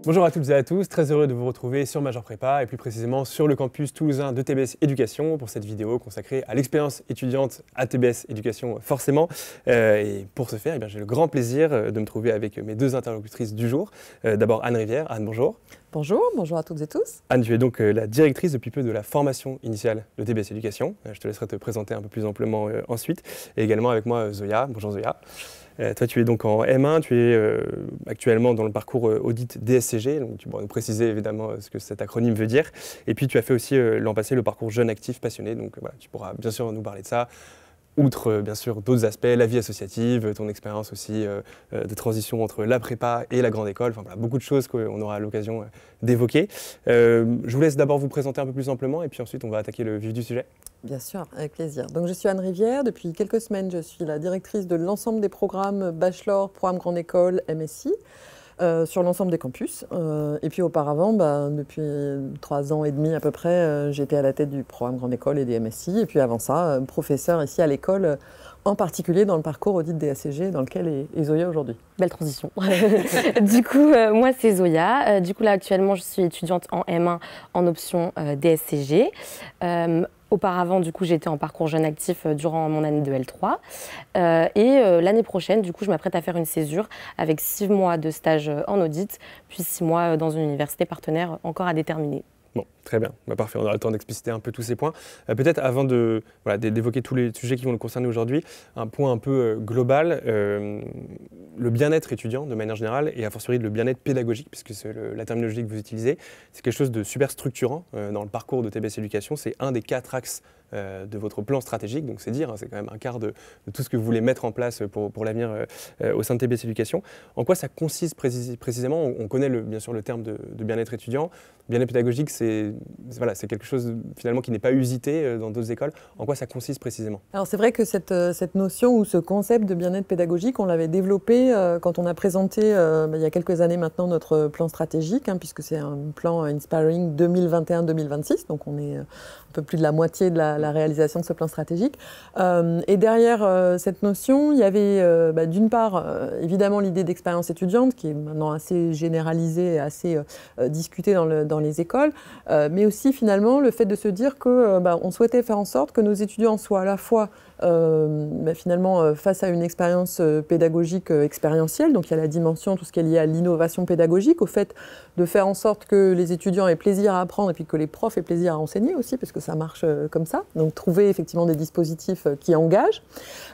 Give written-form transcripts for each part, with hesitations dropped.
Bonjour à toutes et à tous, très heureux de vous retrouver sur Major Prépa et plus précisément sur le campus toulousain de TBS Éducation pour cette vidéo consacrée à l'expérience étudiante à TBS Éducation forcément. Et pour ce faire, j'ai le grand plaisir de me trouver avec mes deux interlocutrices du jour. D'abord Anne Rivière. Anne, bonjour. Bonjour, bonjour à toutes et tous. Anne, tu es donc la directrice depuis peu de la formation initiale de TBS Éducation. Je te laisserai te présenter un peu plus amplement ensuite. Et également avec moi Zoya. Bonjour Zoya. Toi, tu es donc en M1, tu es actuellement dans le parcours audit DSCG, donc tu pourras nous préciser évidemment ce que cet acronyme veut dire. Et puis tu as fait aussi l'an passé le parcours jeune actif passionné, donc voilà, tu pourras bien sûr nous parler de ça. Outre bien sûr d'autres aspects, la vie associative, ton expérience aussi de transition entre la prépa et la grande école, enfin voilà, beaucoup de choses qu'on aura l'occasion d'évoquer. Je vous laisse d'abord vous présenter un peu plus amplement et puis ensuite on va attaquer le vif du sujet. Bien sûr, avec plaisir. Donc je suis Anne Rivière, depuis quelques semaines je suis la directrice de l'ensemble des programmes Bachelor, Programme Grande École, MSI. Sur l'ensemble des campus. Et puis auparavant, depuis 3 ans et demi à peu près, j'étais à la tête du programme Grande École et des MSI. Et puis avant ça, professeur ici à l'école, en particulier dans le parcours audit DSCG dans lequel est Zoya aujourd'hui. Belle transition. Du coup, moi c'est Zoya. Du coup là actuellement je suis étudiante en M1 en option DSCG. Auparavant, du coup, j'étais en parcours jeune actif durant mon année de L3. L'année prochaine, du coup, je m'apprête à faire une césure avec 6 mois de stage en audit, puis 6 mois dans une université partenaire encore à déterminer. Bon, très bien, parfait, on aura le temps d'expliciter un peu tous ces points. Peut-être avant d'évoquer tous les sujets qui vont nous concerner aujourd'hui, un point un peu global, le bien-être étudiant de manière générale et a fortiori le bien-être pédagogique, puisque c'est la terminologie que vous utilisez, c'est quelque chose de super structurant dans le parcours de TBS Éducation, c'est un des 4 axes de votre plan stratégique, donc c'est dire, c'est quand même un quart de tout ce que vous voulez mettre en place pour l'avenir au sein de TBS Éducation. En quoi ça consiste précisément? On connaît bien sûr le terme de bien-être étudiant. Bien-être pédagogique, c'est quelque chose finalement qui n'est pas usité dans d'autres écoles. En quoi ça consiste précisément? Alors c'est vrai que cette notion ou ce concept de bien-être pédagogique, on l'avait développé quand on a présenté il y a quelques années maintenant notre plan stratégique, puisque c'est un plan Inspiring 2021-2026, donc on est un peu plus de la moitié de la réalisation de ce plan stratégique. Et derrière cette notion, il y avait d'une part évidemment l'idée d'expérience étudiante qui est maintenant assez généralisée et assez discutée dans les écoles, mais aussi finalement le fait de se dire que on souhaitait faire en sorte que nos étudiants soient à la fois finalement face à une expérience pédagogique expérientielle, donc il y a la dimension, tout ce qui est lié à l'innovation pédagogique, au fait de faire en sorte que les étudiants aient plaisir à apprendre et puis que les profs aient plaisir à enseigner aussi, parce que ça marche comme ça, donc trouver effectivement des dispositifs qui engagent.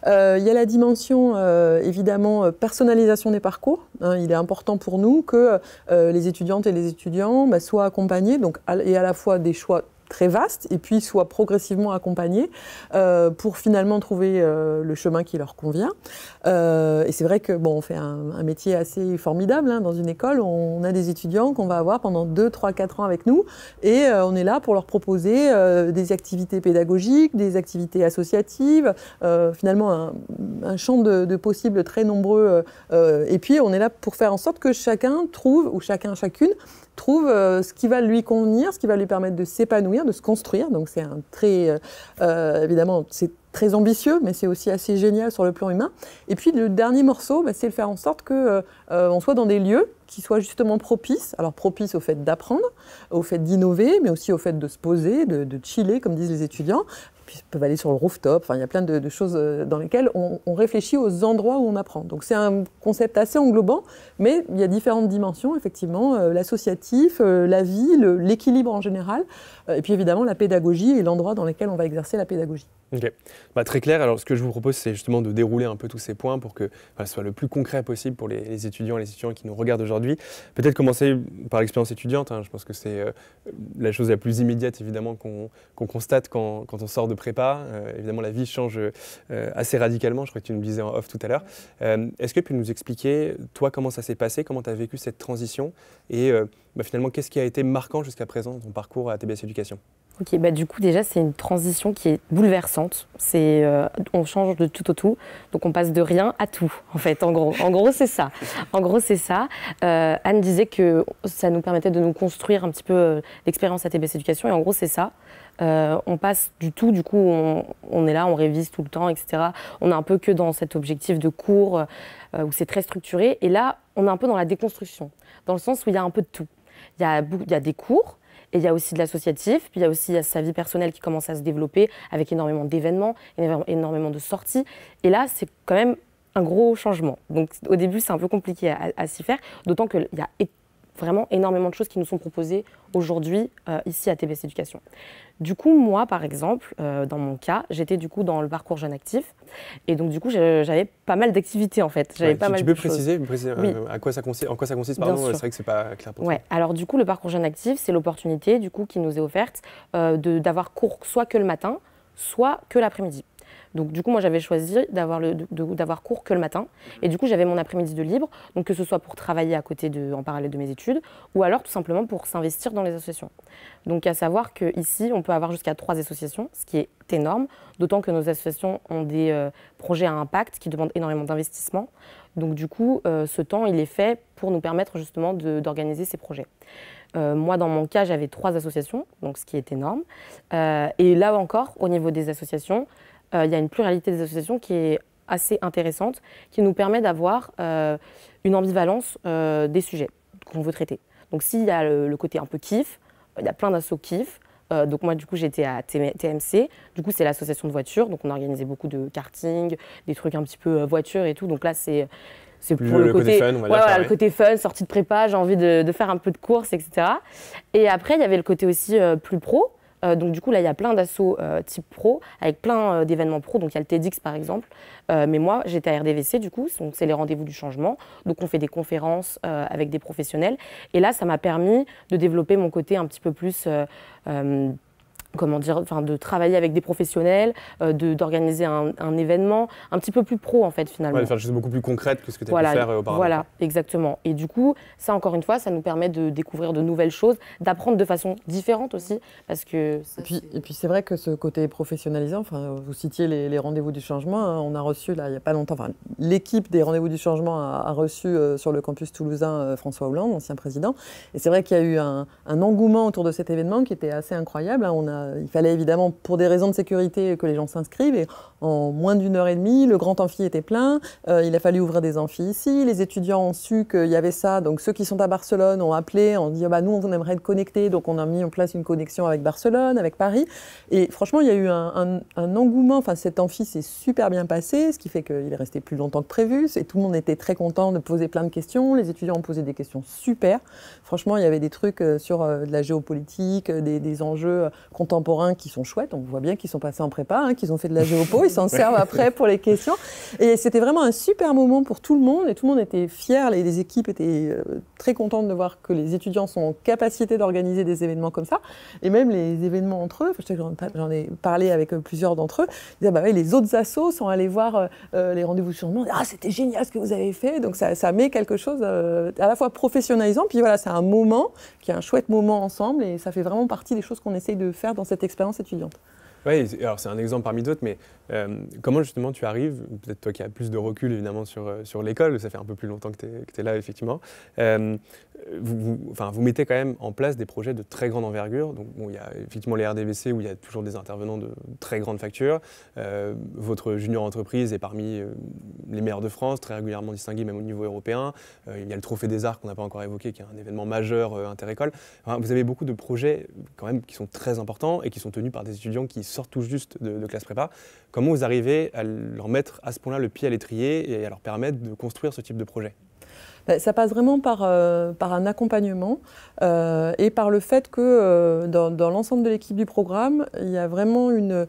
Il y a la dimension évidemment personnalisation des parcours, il est important pour nous que les étudiantes et les étudiants soient accompagnés, donc et à la fois des choix très vaste et puis soit progressivement accompagnés pour finalement trouver le chemin qui leur convient. Et c'est vrai que on fait un métier assez formidable dans une école. On a des étudiants qu'on va avoir pendant 2, 3, 4 ans avec nous et on est là pour leur proposer des activités pédagogiques, des activités associatives, finalement un champ de possibles très nombreux. Et puis on est là pour faire en sorte que chacun trouve, ou chacune trouve ce qui va lui convenir, ce qui va lui permettre de s'épanouir, de se construire. Donc c'est évidemment, c'est très ambitieux, mais c'est aussi assez génial sur le plan humain. Et puis le dernier morceau, c'est de faire en sorte qu'on soit dans des lieux qui soient justement propices. Alors propices au fait d'apprendre, au fait d'innover, mais aussi au fait de se poser, de chiller, comme disent les étudiants. Puis ils peuvent aller sur le rooftop, il y a plein de choses dans lesquelles on réfléchit aux endroits où on apprend. Donc c'est un concept assez englobant, mais il y a différentes dimensions, effectivement, l'associatif, la vie, l'équilibre en général, et puis évidemment la pédagogie et l'endroit dans lequel on va exercer la pédagogie. Ok, très clair. Alors ce que je vous propose, c'est justement de dérouler un peu tous ces points pour que ce soit le plus concret possible pour les étudiants et les étudiants qui nous regardent aujourd'hui. Peut-être commencer par l'expérience étudiante. Je pense que c'est la chose la plus immédiate évidemment qu'on constate quand on sort de prépa. Évidemment, la vie change assez radicalement. Je crois que tu nous le disais en off tout à l'heure. Est-ce que tu peux nous expliquer, toi, comment ça s'est passé, comment tu as vécu cette transition et finalement, qu'est-ce qui a été marquant jusqu'à présent dans ton parcours à TBS Éducation? Ok, bah du coup déjà c'est une transition qui est bouleversante. On change de tout au tout, donc on passe de rien à tout en fait. En gros c'est ça. En gros c'est ça. Anne disait que ça nous permettait de nous construire un petit peu l'expérience ATBS Éducation et en gros c'est ça. On passe du tout, du coup on est là, on révise tout le temps, etc. On est un peu que dans cet objectif de cours où c'est très structuré et là on est un peu dans la déconstruction, dans le sens où il y a un peu de tout. Il y a des cours. Et il y a aussi de l'associatif, puis il y a aussi sa vie personnelle qui commence à se développer avec énormément d'événements, énormément de sorties. Et là, c'est quand même un gros changement. Donc au début, c'est un peu compliqué à s'y faire, d'autant qu'il y a vraiment énormément de choses qui nous sont proposées aujourd'hui ici à ATBS Éducation. Du coup, moi, par exemple, dans mon cas, j'étais du coup dans le parcours jeune actif. Et donc, du coup, j'avais pas mal d'activités, en fait. Tu peux préciser oui. en quoi ça consiste, pardon, c'est vrai que c'est pas clair pour toi. Alors du coup, le parcours jeune actif, c'est l'opportunité du coup qui nous est offerte d'avoir cours soit que le matin, soit que l'après-midi. Donc du coup, moi j'avais choisi d'avoir cours que le matin et du coup j'avais mon après-midi de libre, donc que ce soit pour travailler à côté en parallèle de mes études ou alors tout simplement pour s'investir dans les associations. Donc à savoir qu'ici on peut avoir jusqu'à 3 associations, ce qui est énorme, d'autant que nos associations ont des projets à impact qui demandent énormément d'investissement. Donc du coup, ce temps il est fait pour nous permettre justement d'organiser ces projets. Moi, dans mon cas, j'avais 3 associations, donc ce qui est énorme. Et là encore, au niveau des associations, il y a une pluralité des associations qui est assez intéressante, qui nous permet d'avoir une ambivalence des sujets qu'on veut traiter. Donc s'il y a le côté un peu kiff, il y a plein d'assos kiff. Donc moi, du coup, j'étais à TMC. Du coup, c'est l'association de voitures. Donc on organisait beaucoup de karting, des trucs un petit peu voitures et tout. Donc là, c'est pour le côté fun, le côté fun, sortie de prépa, j'ai envie de faire un peu de course, etc. Et après, il y avait le côté aussi plus pro. Donc du coup, là, il y a plein d'assauts type pro, avec plein d'événements pro. Donc il y a le TEDx, par exemple. Mais moi, j'étais à RDVC, du coup. Donc c'est les rendez-vous du changement. Donc on fait des conférences avec des professionnels. Et là, ça m'a permis de développer mon côté un petit peu plus... de travailler avec des professionnels, d'organiser un événement un petit peu plus pro en fait finalement. Ouais, de faire des choses beaucoup plus concrètes que ce que tu as pu faire auparavant. Voilà, exactement. Et du coup, ça encore une fois, ça nous permet de découvrir de nouvelles choses, d'apprendre de façon différente aussi, parce que... Et puis c'est vrai que ce côté professionnalisant, vous citiez les rendez-vous du changement, hein, on a reçu là il n'y a pas longtemps, l'équipe des rendez-vous du changement a reçu sur le campus toulousain François Hollande, ancien président. Et c'est vrai qu'il y a eu un engouement autour de cet événement qui était assez incroyable. Hein. Il fallait évidemment, pour des raisons de sécurité, que les gens s'inscrivent. Et en moins d'1 heure et demie, le grand amphi était plein. Il a fallu ouvrir des amphis ici. Les étudiants ont su qu'il y avait ça. Donc ceux qui sont à Barcelone ont appelé, ont dit nous, on aimerait être connectés. Donc on a mis en place une connexion avec Barcelone, avec Paris. Et franchement, il y a eu un engouement. Enfin, cet amphi s'est super bien passé, ce qui fait qu'il est resté plus longtemps que prévu. Tout le monde était très content de poser plein de questions. Les étudiants ont posé des questions super. Franchement, il y avait des trucs sur de la géopolitique, des enjeux contemporains qui sont chouettes. On voit bien qu'ils sont passés en prépa, qu'ils ont fait de la géopo, ils s'en servent après pour les questions. Et c'était vraiment un super moment pour tout le monde. Et tout le monde était fier, les équipes étaient très contentes de voir que les étudiants sont en capacité d'organiser des événements comme ça. Et même les événements entre eux, j'en ai parlé avec plusieurs d'entre eux, ils disaient les autres assos sont allés voir les rendez-vous sur le monde. C'était génial ce que vous avez fait. Donc ça met quelque chose à la fois professionnalisant, puis voilà, c'est un moment qui est un chouette moment ensemble et ça fait vraiment partie des choses qu'on essaye de faire dans cette expérience étudiante. Oui, alors c'est un exemple parmi d'autres, mais comment justement tu arrives, peut-être toi qui as plus de recul évidemment sur l'école, ça fait un peu plus longtemps que tu es là effectivement, vous mettez quand même en place des projets de très grande envergure. Donc il y a effectivement les RDVC où il y a toujours des intervenants de très grande facture. Votre junior entreprise est parmi les meilleurs de France, très régulièrement distingué même au niveau européen. Il y a le Trophée des Arts qu'on n'a pas encore évoqué, qui est un événement majeur interécole. Vous avez beaucoup de projets quand même qui sont très importants et qui sont tenus par des étudiants qui sortent tout juste de classe prépa. Comment vous arrivez à leur mettre à ce point-là le pied à l'étrier et à leur permettre de construire ce type de projet ? Ça passe vraiment par un accompagnement et par le fait que dans l'ensemble de l'équipe du programme, il y a vraiment une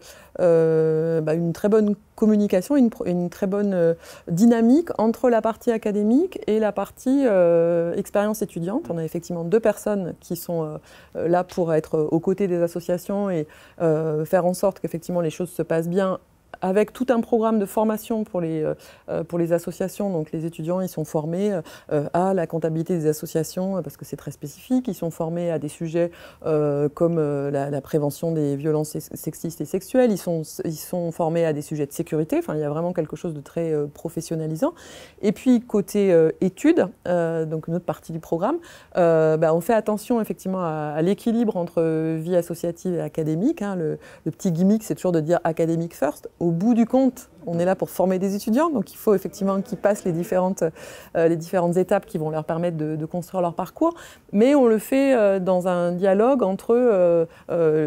très bonne communication, une très bonne dynamique entre la partie académique et la partie expérience étudiante. On a effectivement 2 personnes qui sont là pour être aux côtés des associations et faire en sorte qu'effectivement les choses se passent bien avec tout un programme de formation pour les associations. Donc les étudiants, ils sont formés à la comptabilité des associations, parce que c'est très spécifique. Ils sont formés à des sujets comme la prévention des violences sexistes et sexuelles. Ils sont formés à des sujets de sécurité. Enfin, il y a vraiment quelque chose de très professionnalisant. Et puis, côté études, donc une autre partie du programme, on fait attention effectivement à l'équilibre entre vie associative et académique. Hein. Le petit gimmick, c'est toujours de dire académique first. Au bout du compte, on est là pour former des étudiants, donc il faut effectivement qu'ils passent les différentes étapes qui vont leur permettre de construire leur parcours. Mais on le fait dans un dialogue entre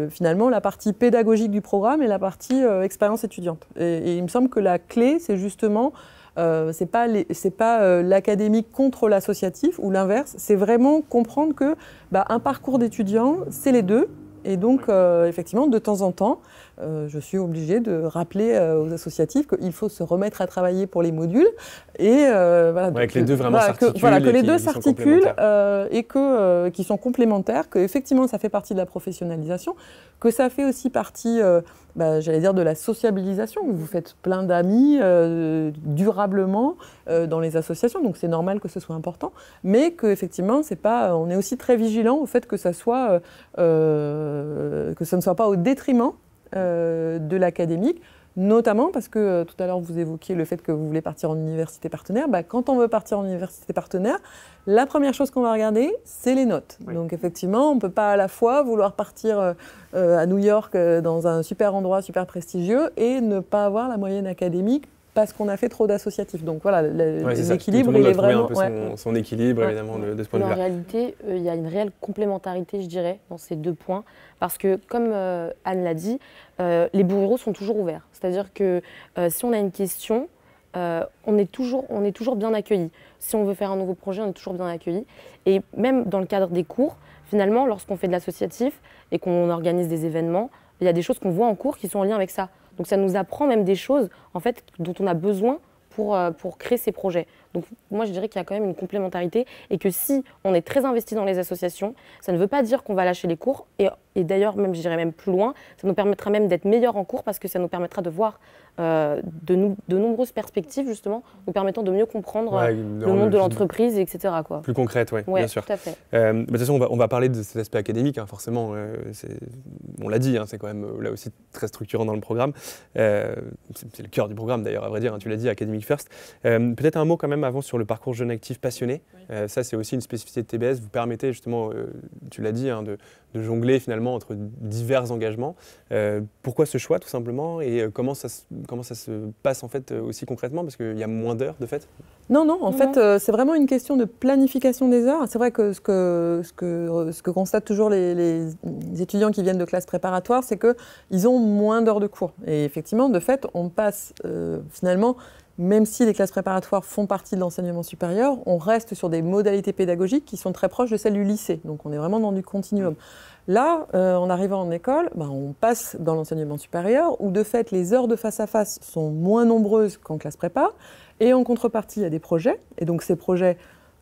finalement la partie pédagogique du programme et la partie expérience étudiante. Et il me semble que la clé, c'est justement c'est pas l'académique contre l'associatif ou l'inverse, c'est vraiment comprendre que un parcours d'étudiant, c'est les deux. Et donc, effectivement, de temps en temps, je suis obligée de rappeler aux associatifs qu'il faut se remettre à travailler pour les modules. Et que les deux vraiment s'articulent. Que les deux s'articulent et qu'ils sont complémentaires, qu'effectivement, ça fait partie de la professionnalisation, que ça fait aussi partie, j'allais dire, de la sociabilisation. Vous faites plein d'amis durablement dans les associations, donc c'est normal que ce soit important, mais qu'effectivement, on est aussi très vigilant au fait que ça soit... que ce ne soit pas au détriment de l'académique, notamment parce que tout à l'heure vous évoquiez le fait que vous voulez partir en université partenaire. Quand on veut partir en université partenaire, la première chose qu'on va regarder, c'est les notes. Oui. Donc effectivement, on ne peut pas à la fois vouloir partir à New York dans un super endroit, super prestigieux, et ne pas avoir la moyenne académique parce qu'on a fait trop d'associatifs. Donc voilà, l'équilibre, il est vraiment... un peu son équilibre, évidemment, de ce point de vue-là. En réalité, il y a une réelle complémentarité, je dirais, dans ces deux points. Parce que, comme Anne l'a dit, les bureaux sont toujours ouverts. C'est-à-dire que si on a une question, on est toujours bien accueillis. Si on veut faire un nouveau projet, on est toujours bien accueillis. Et même dans le cadre des cours, finalement, lorsqu'on fait de l'associatif et qu'on organise des événements, il y a des choses qu'on voit en cours qui sont en lien avec ça. Donc ça nous apprend même des choses en fait, dont on a besoin pour créer ces projets. Donc moi je dirais qu'il y a quand même une complémentarité et que si on est très investi dans les associations, ça ne veut pas dire qu'on va lâcher les cours et d'ailleurs même je dirais même plus loin, ça nous permettra même d'être meilleurs en cours parce que ça nous permettra de voir de nombreuses perspectives justement, nous permettant de mieux comprendre le monde de l'entreprise, etc. quoi. Plus concrète, oui, bien sûr. Tout à fait. De toute façon, on va parler de cet aspect académique, hein, forcément. On l'a dit, hein, c'est quand même là aussi très structurant dans le programme. C'est le cœur du programme d'ailleurs, à vrai dire, hein, tu l'as dit, Academic First. Peut-être un mot quand même avant sur le parcours jeune actif passionné. Oui. Ça, c'est aussi une spécificité de TBS. Vous permettez justement, tu l'as dit, hein, de jongler finalement entre divers engagements. Pourquoi ce choix, tout simplement, et comment ça se passe en fait aussi concrètement, parce qu'il y a moins d'heures de fait? Non, en fait, c'est vraiment une question de planification des heures. C'est vrai que ce que constatent toujours les étudiants qui viennent de classes préparatoires, c'est qu'ils ont moins d'heures de cours. Et effectivement, de fait, on passe finalement, même si les classes préparatoires font partie de l'enseignement supérieur, on reste sur des modalités pédagogiques qui sont très proches de celles du lycée. Donc on est vraiment dans du continuum. Là, en arrivant en école, on passe dans l'enseignement supérieur, où de fait les heures de face à face sont moins nombreuses qu'en classe prépa, et en contrepartie, il y a des projets, et donc ces projets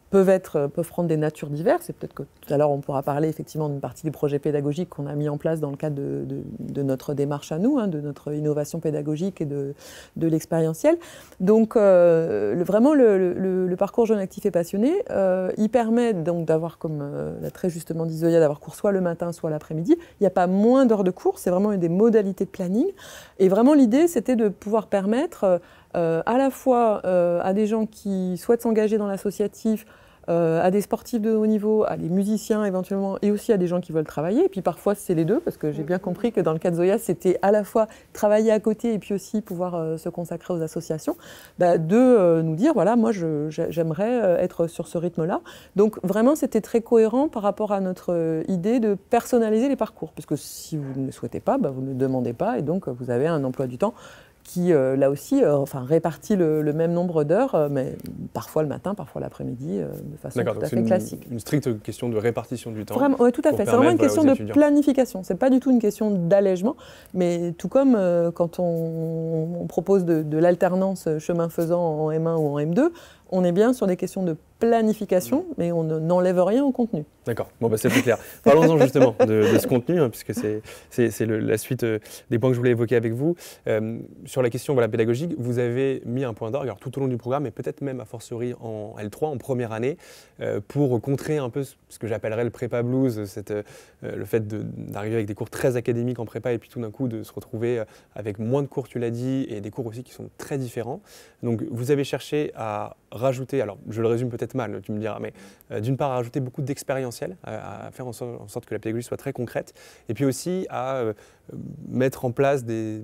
peuvent prendre des natures diverses, et peut-être que tout à l'heure on pourra parler effectivement d'une partie des projets pédagogiques qu'on a mis en place dans le cadre de notre démarche à nous, hein, de notre innovation pédagogique et de l'expérientiel. Donc vraiment le parcours jeune actif et passionné, il permet donc d'avoir, comme l'a très justement dit Zoya, d'avoir cours soit le matin, soit l'après-midi. Il n'y a pas moins d'heures de cours, c'est vraiment une des modalités de planning. Et vraiment l'idée, c'était de pouvoir permettre à la fois à des gens qui souhaitent s'engager dans l'associatif, à des sportifs de haut niveau, à des musiciens éventuellement, et aussi à des gens qui veulent travailler. Et puis parfois, c'est les deux, parce que j'ai bien compris que dans le cas de Zoya, c'était à la fois travailler à côté et puis aussi pouvoir se consacrer aux associations, de nous dire, voilà, moi, j'aimerais être sur ce rythme-là. Donc vraiment, c'était très cohérent par rapport à notre idée de personnaliser les parcours, parce que si vous ne le souhaitez pas, vous ne demandez pas, et donc vous avez un emploi du temps qui, là aussi, répartit le même nombre d'heures, mais parfois le matin, parfois l'après-midi, de façon tout à fait classique. Une stricte question de répartition du temps. Oui, tout à fait. C'est vraiment une question de planification. Ce n'est pas du tout une question d'allègement, mais tout comme quand on propose de l'alternance chemin faisant en M1 ou en M2, on est bien sur des questions de planification, mais on n'enlève rien au contenu. D'accord, bon, bah, c'est plus clair. Parlons-en justement de ce contenu, hein, puisque c'est la suite des points que je voulais évoquer avec vous. Sur la question pédagogique, vous avez mis un point d'orgue tout au long du programme, et peut-être même a fortiori en L3, en première année, pour contrer un peu ce que j'appellerais le prépa blues, le fait d'arriver avec des cours très académiques en prépa et puis tout d'un coup de se retrouver avec moins de cours, tu l'as dit, et des cours aussi qui sont très différents. Donc vous avez cherché à rajouter, alors je le résume peut-être mal, tu me diras, mais d'une part à rajouter beaucoup d'expérientiel, à faire en sorte que la pédagogie soit très concrète, et puis aussi à mettre en place des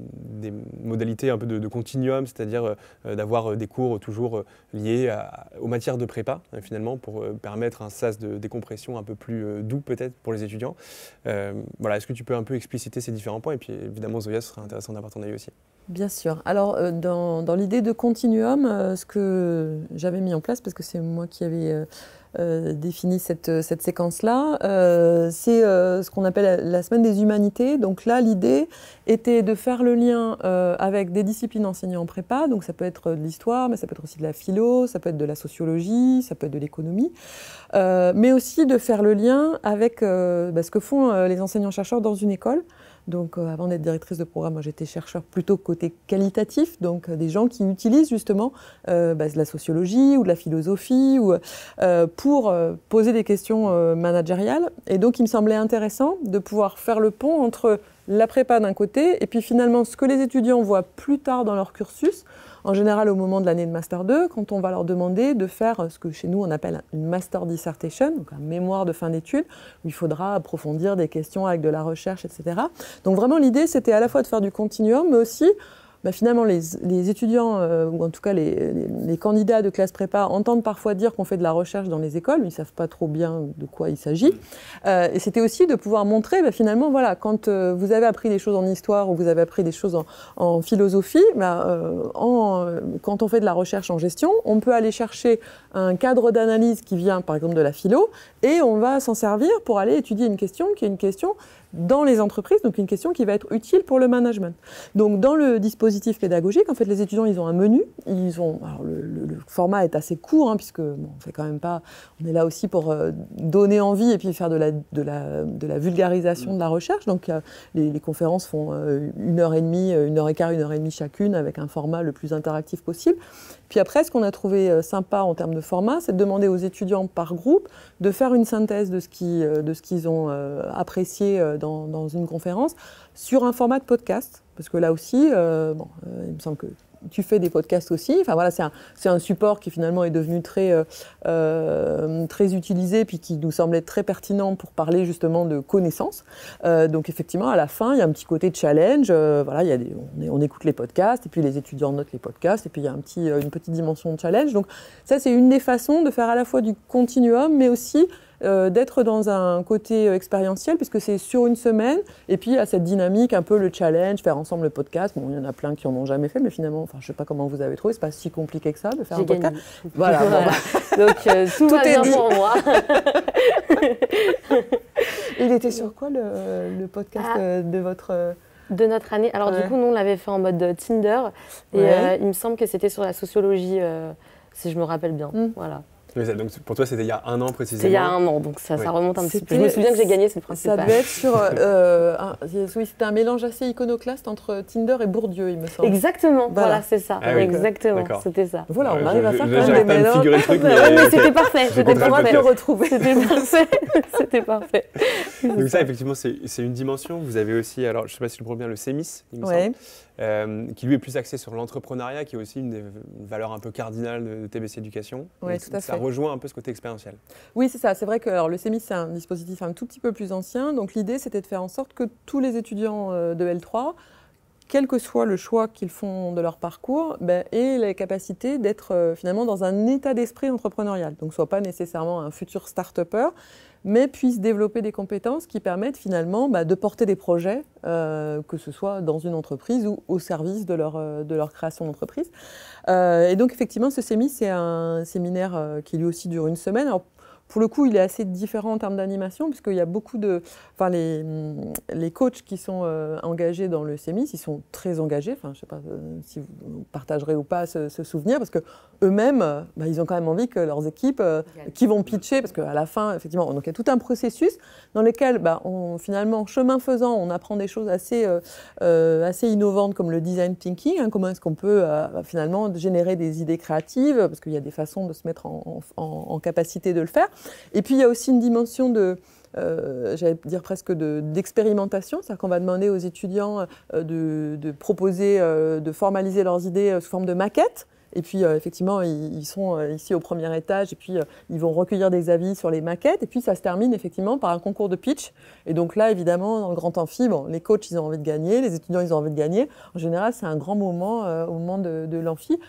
modalités un peu de continuum, c'est-à-dire d'avoir des cours toujours liés aux matières de prépa, finalement, pour permettre un sas de décompression un peu plus doux peut-être pour les étudiants. Voilà, est-ce que tu peux un peu expliciter ces différents points? Et puis évidemment, Zoya, ce serait intéressant d'avoir ton avis aussi. Bien sûr. Alors, dans l'idée de continuum, ce que j'avais mis en place, parce que c'est moi qui avais défini cette séquence-là, c'est ce qu'on appelle la semaine des humanités. Donc là, l'idée était de faire le lien avec des disciplines enseignées en prépa. Donc ça peut être de l'histoire, mais ça peut être aussi de la philo, ça peut être de la sociologie, ça peut être de l'économie. Mais aussi de faire le lien avec ce que font les enseignants-chercheurs dans une école. Donc, avant d'être directrice de programme, moi, j'étais chercheur plutôt côté qualitatif, donc des gens qui utilisent justement de la sociologie ou de la philosophie pour poser des questions managériales. Et donc, il me semblait intéressant de pouvoir faire le pont entre la prépa d'un côté et puis finalement ce que les étudiants voient plus tard dans leur cursus, en général au moment de l'année de Master 2, quand on va leur demander de faire ce que chez nous on appelle une Master Dissertation, donc un mémoire de fin d'études, où il faudra approfondir des questions avec de la recherche, etc. Donc vraiment l'idée c'était à la fois de faire du continuum, mais aussi finalement les étudiants, ou en tout cas les candidats de classe prépa entendent parfois dire qu'on fait de la recherche dans les écoles, mais ils ne savent pas trop bien de quoi il s'agit. Et c'était aussi de pouvoir montrer, finalement, voilà, quand vous avez appris des choses en histoire ou vous avez appris des choses en philosophie, quand on fait de la recherche en gestion, on peut aller chercher un cadre d'analyse qui vient par exemple de la philo, et on va s'en servir pour aller étudier une question qui est une question dans les entreprises, donc une question qui va être utile pour le management. Donc dans le dispositif pédagogique, en fait, les étudiants, ils ont un menu. Alors le format est assez court, puisque on fait quand même pas. On est là aussi pour donner envie et puis faire de la vulgarisation de la recherche. Donc les conférences font 1h30, 1h15, 1h30 chacune, avec un format le plus interactif possible. Puis après, ce qu'on a trouvé sympa en termes de format, c'est de demander aux étudiants par groupe de faire une synthèse de ce qu'ils ont apprécié dans une conférence sur un format de podcast. Parce que là aussi, il me semble que tu fais des podcasts aussi. Enfin voilà, c'est un support qui finalement est devenu très utilisé, puis qui nous semblait très pertinent pour parler justement de connaissances. Donc effectivement, à la fin, il y a un petit côté challenge. On écoute les podcasts, et puis les étudiants notent les podcasts, et puis il y a une petite dimension de challenge. Donc ça, c'est une des façons de faire à la fois du continuum, mais aussi d'être dans un côté expérientiel, puisque c'est sur une semaine, et puis à cette dynamique, un peu le challenge, faire ensemble le podcast. Bon, il y en a plein qui en ont jamais fait, mais finalement, je ne sais pas comment vous avez trouvé, c'est pas si compliqué que ça de faire un podcast. Voilà. Donc tout va bien pour moi. Il était sur quoi le podcast de notre année? Alors du coup, nous, on l'avait fait en mode Tinder, et il me semble que c'était sur la sociologie, si je me rappelle bien. Voilà. Donc pour toi, c'était il y a un an précisément. C'était il y a un an, donc ça remonte un petit peu. Je me souviens que j'ai gagné, c'est le principal. Ça devait être sur... oui, c'était un mélange assez iconoclaste entre Tinder et Bourdieu, il me semble. Exactement, voilà, c'est ça. Ah oui, exactement, c'était ça. Voilà, on arrive à faire quand même des mélanges. Mais c'était parfait, c'était parfait. Le retrouver. C'était parfait, c'était parfait. Donc ça, effectivement, c'est une dimension. Vous avez aussi, alors je ne sais pas si je le prends bien, le CEMIS, il me semble, qui lui est plus axé sur l'entrepreneuriat, qui est aussi une valeur un peu cardinale de TBC Éducation. Oui, tout à fait. Ça rejoint un peu ce côté expérientiel. Oui, c'est ça. C'est vrai que le CEMIS, c'est un dispositif un tout petit peu plus ancien. Donc l'idée, c'était de faire en sorte que tous les étudiants de L3, quel que soit le choix qu'ils font de leur parcours, aient la capacité d'être finalement dans un état d'esprit entrepreneurial. Donc, soit pas nécessairement un futur start-upper, mais puissent développer des compétences qui permettent finalement de porter des projets, que ce soit dans une entreprise ou au service de leur création d'entreprise. Et donc, effectivement, ce CEMIS, c'est un séminaire qui lui aussi dure une semaine. Alors, pour le coup, il est assez différent en termes d'animation, puisqu'il y a beaucoup de... Enfin, les coachs qui sont engagés dans le CEMIS, ils sont très engagés. Enfin, je ne sais pas si vous partagerez ou pas ce souvenir, parce qu'eux-mêmes, ils ont quand même envie que leurs équipes qui vont pitcher, parce qu'à la fin, effectivement, donc il y a tout un processus dans lequel, finalement, chemin faisant, on apprend des choses assez innovantes comme le design thinking, hein, comment est-ce qu'on peut finalement générer des idées créatives, parce qu'il y a des façons de se mettre en capacité de le faire. Et puis il y a aussi une dimension j'allais dire presque d'expérimentation, c'est-à-dire qu'on va demander aux étudiants de proposer, de formaliser leurs idées sous forme de maquettes. Et puis, effectivement, ils sont ici au premier étage et puis ils vont recueillir des avis sur les maquettes. Et puis, ça se termine effectivement par un concours de pitch. Et donc là, évidemment, dans le grand amphi, les coachs, ils ont envie de gagner, les étudiants, ils ont envie de gagner. En général, c'est un grand moment au moment de l'amphi.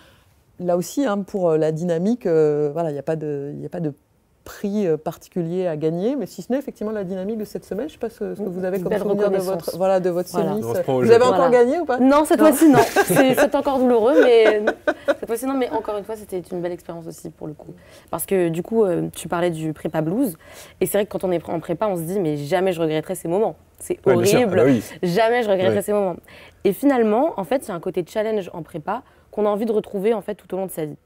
Là aussi, hein, pour la dynamique, il n'y a pas de prix particulier à gagner, mais si ce n'est effectivement la dynamique de cette semaine. Je ne sais pas ce que vous avez comme souvenir de votre CEMIS. Vous avez encore gagné ou pas? Non, cette fois-ci non. C'est encore douloureux, mais cette fois-ci non. Mais encore une fois, c'était une belle expérience aussi pour le coup. Parce que du coup, tu parlais du prépa blues, et c'est vrai que quand on est en prépa, on se dit mais jamais je regretterai ces moments. C'est horrible. Jamais je regretterai ces moments. Et finalement, en fait, il y a un côté challenge en prépa qu'on a envie de retrouver en fait tout au long de sa vie.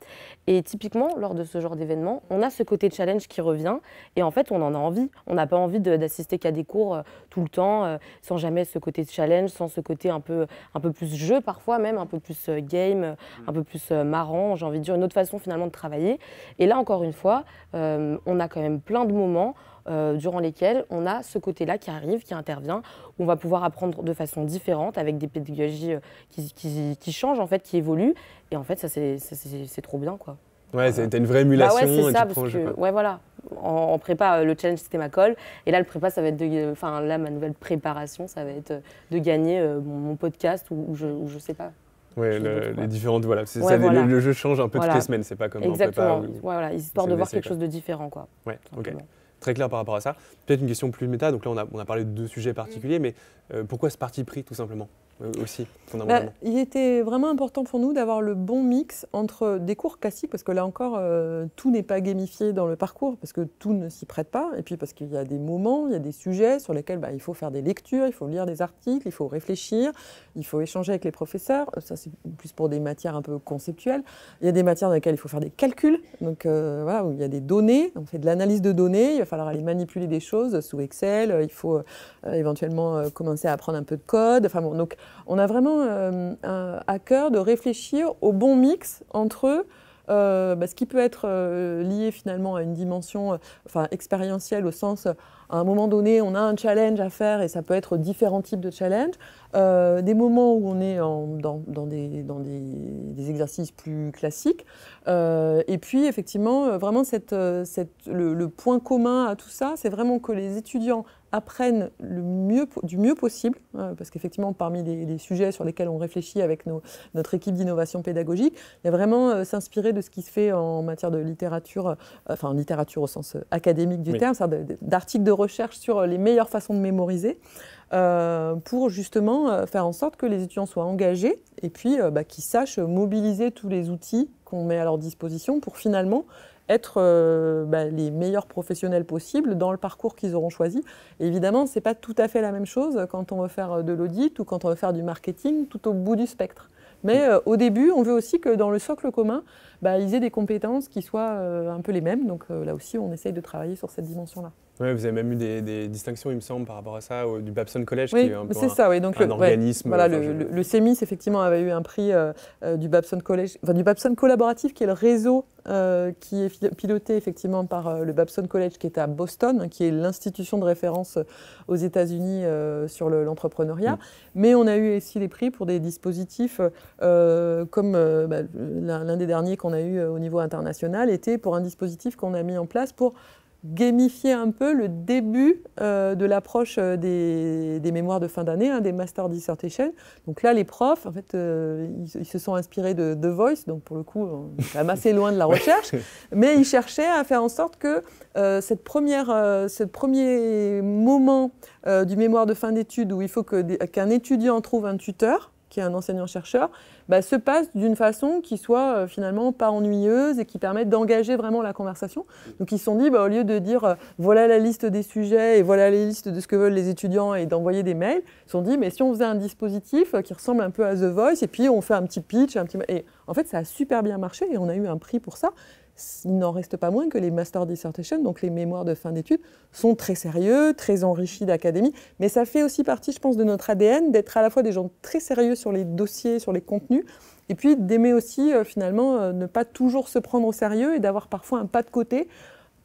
Et typiquement, lors de ce genre d'événement, on a ce côté challenge qui revient et en fait, on en a envie. On n'a pas envie d'assister qu'à des cours tout le temps, sans jamais ce côté challenge, sans ce côté un peu plus jeu parfois même, un peu plus game, un peu plus marrant, j'ai envie de dire, une autre façon finalement de travailler. Et là, encore une fois, on a quand même plein de moments durant lesquels on a ce côté-là qui arrive, qui intervient, où on va pouvoir apprendre de façon différente, avec des pédagogies qui changent, en fait, qui évoluent. Et en fait, ça, c'est trop bien, quoi. Ouais, t'as une vraie émulation. Ouais, c'est ça, parce que, ouais, voilà. En prépa, le challenge, c'était ma colle. Et là, le prépa, ça va être là, ma nouvelle préparation, ça va être de gagner mon podcast ou je sais pas. Oui, les différentes, voilà. Le jeu change un peu toutes les semaines, c'est pas comme en prépa. Voilà, histoire de voir quelque chose de différent, quoi. Ouais, ok. Très clair par rapport à ça. Peut-être une question plus méta. Donc là, on a parlé de 2 sujets particuliers, mais pourquoi ce parti pris, tout simplement aussi, fondamentalement? Il était vraiment important pour nous d'avoir le bon mix entre des cours classiques, parce que là encore, tout n'est pas gamifié dans le parcours, parce que tout ne s'y prête pas, et puis parce qu'il y a des moments, il y a des sujets sur lesquels il faut faire des lectures, il faut lire des articles, il faut réfléchir, il faut échanger avec les professeurs. Ça, c'est plus pour des matières un peu conceptuelles. Il y a des matières dans lesquelles il faut faire des calculs, donc voilà, où il y a des données, on fait de l'analyse de données, il va falloir aller manipuler des choses sous Excel, il faut éventuellement commencer à apprendre un peu de code. Enfin bon, donc on a vraiment à cœur de réfléchir au bon mix entre ce qui peut être lié finalement à une dimension expérientielle, au sens, à un moment donné, on a un challenge à faire et ça peut être différents types de challenges. Des moments où on est dans des exercices plus classiques. Et puis, effectivement, vraiment, le point commun à tout ça, c'est vraiment que les étudiants apprennent du mieux possible, parce qu'effectivement, parmi les sujets sur lesquels on réfléchit avec notre équipe d'innovation pédagogique, il y a vraiment s'inspirer de ce qui se fait en matière de littérature, littérature au sens académique du terme, c'est-à-dire d'articles de recherche sur les meilleures façons de mémoriser, pour justement faire en sorte que les étudiants soient engagés et puis qu'ils sachent mobiliser tous les outils qu'on met à leur disposition pour finalement être les meilleurs professionnels possibles dans le parcours qu'ils auront choisi. Et évidemment, ce n'est pas tout à fait la même chose quand on veut faire de l'audit ou quand on veut faire du marketing, tout au bout du spectre. Mais au début, on veut aussi que dans le socle commun, ils aient des compétences qui soient un peu les mêmes. Donc là aussi, on essaye de travailler sur cette dimension-là. Ouais, vous avez même eu des distinctions, il me semble, par rapport à ça, du Babson College, oui, qui est un peu un organisme. Voilà, le CEMIS, effectivement, avait eu un prix du Babson College, du Babson Collaboratif, qui est le réseau qui est piloté effectivement par le Babson College, qui est à Boston, qui est l'institution de référence aux États-Unis sur l'entrepreneuriat. Mais on a eu aussi les prix pour des dispositifs comme l'un des derniers qu'on a eu au niveau international était pour un dispositif qu'on a mis en place pour gamifier un peu le début de l'approche des mémoires de fin d'année, des Master Dissertation. Donc là, les profs, en fait, ils se sont inspirés de The Voice, donc pour le coup, on est quand même assez loin de la recherche, mais ils cherchaient à faire en sorte que ce premier moment du mémoire de fin d'études où il faut qu'un étudiant trouve un tuteur qui est un enseignant-chercheur, se passe d'une façon qui soit finalement pas ennuyeuse et qui permette d'engager vraiment la conversation. Donc ils se sont dit, au lieu de dire voilà la liste des sujets et voilà les listes de ce que veulent les étudiants et d'envoyer des mails, ils se sont dit mais si on faisait un dispositif qui ressemble un peu à The Voice et puis on fait un petit pitch, et en fait ça a super bien marché et on a eu un prix pour ça. Il n'en reste pas moins que les Master Dissertations, donc les mémoires de fin d'études, sont très sérieux, très enrichis d'académie. Mais ça fait aussi partie, je pense, de notre ADN, d'être à la fois des gens très sérieux sur les dossiers, sur les contenus, et puis d'aimer aussi, finalement, ne pas toujours se prendre au sérieux et d'avoir parfois un pas de côté